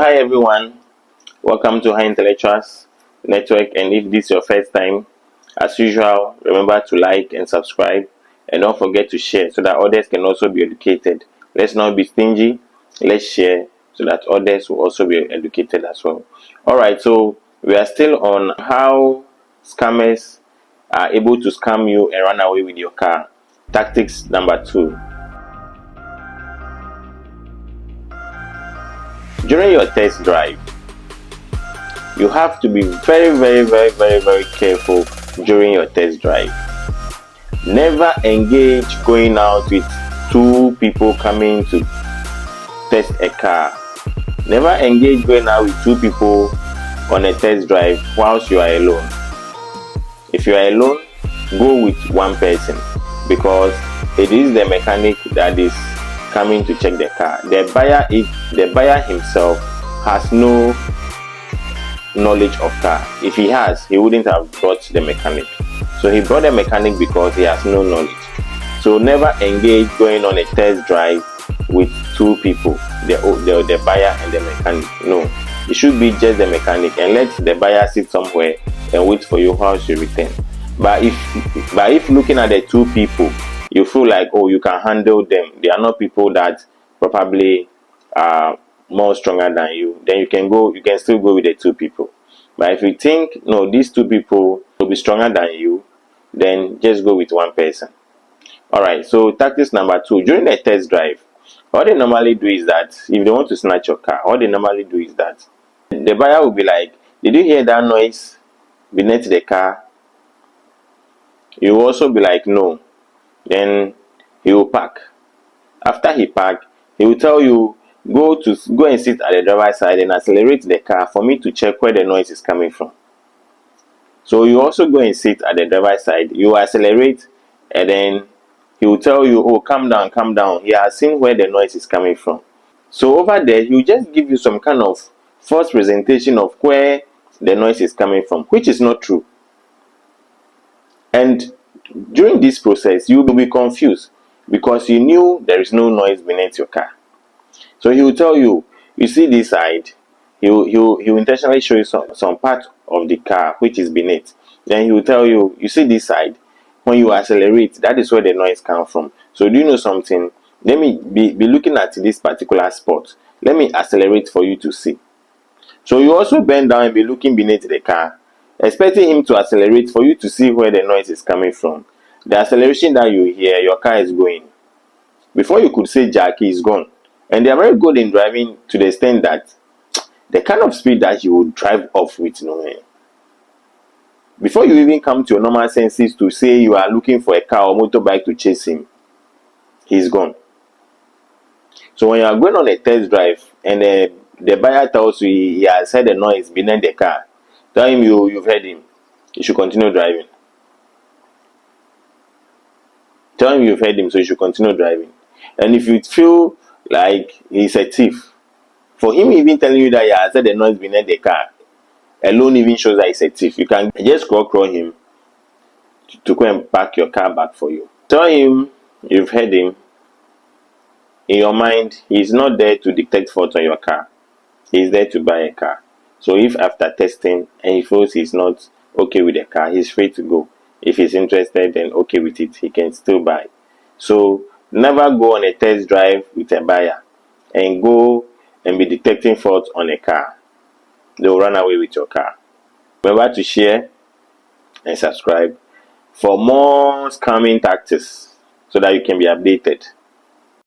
Hi everyone, welcome to High Intellectuals Network. And if this is your first time, as usual, remember to like and subscribe, and don't forget to share so that others can also be educated. Let's not be stingy, let's share so that others will also be educated as well. Alright, so we are still on how scammers are able to scam you and run away with your car. Tactics number 2. During your test drive, you have to be very careful during your test drive. Never engage going out with two people coming to test a car. Never engage going out with two people on a test drive whilst you are alone. If you are alone, go with one person, because it is the mechanic that is coming to check the car. The buyer himself has no knowledge of car. If he has, he wouldn't have brought the mechanic. So he brought the mechanic because he has no knowledge. So never engage going on a test drive with two people, the buyer and the mechanic. No, it should be just the mechanic, and let the buyer sit somewhere and wait for you while you return. But if looking at the two people, you feel like, oh, you can handle them, they are not people that probably are more stronger than you, then you can still go with the two people. But if you think, no, these two people will be stronger than you, then just go with one person. Alright, so tactics number 2. During a test drive, what they normally do is that if they want to snatch your car, what they normally do is that the buyer will be like, did you hear that noise beneath the car? You will also be like, no. Then he will park. After he park, he will tell you, go and sit at the driver's side and accelerate the car for me to check where the noise is coming from. So you also go and sit at the driver's side, you accelerate, and then he will tell you, oh, calm down, he has seen where the noise is coming from. So over there, he will just give you some kind of false presentation of where the noise is coming from, which is not true. And during this process, you will be confused because you knew there is no noise beneath your car. So he will tell you, you see this side, he will intentionally show you some part of the car which is beneath. Then he will tell you, you see this side, when you accelerate, that is where the noise comes from. So do you know something? Let me be looking at this particular spot. Let me accelerate for you to see. So you also bend down and be looking beneath the car, expecting him to accelerate for you to see where the noise is coming from. The acceleration that you hear, your car is going. Before you could say jack, he is gone. And they are very good in driving to the extent that the kind of speed that you would drive off with, before you even come to your normal senses to say you are looking for a car or motorbike to chase him, he's gone. So when you are going on a test drive and the buyer tells you he has heard the noise beneath the car, tell him you've heard him. You should continue driving. Tell him you've heard him, so you should continue driving. And if you feel like he's a thief, for him even telling you that he has heard the noise beneath the car alone even shows that he's a thief. You can just call him to go and park your car back for you. Tell him you've heard him. In your mind, he's not there to detect fault on your car. He's there to buy a car. So if after testing and he feels he's not okay with the car, he's free to go. If he's interested and okay with it, he can still buy. So never go on a test drive with a buyer and go and be detecting fault on a car. They will run away with your car. Remember to share and subscribe for more scamming tactics so that you can be updated.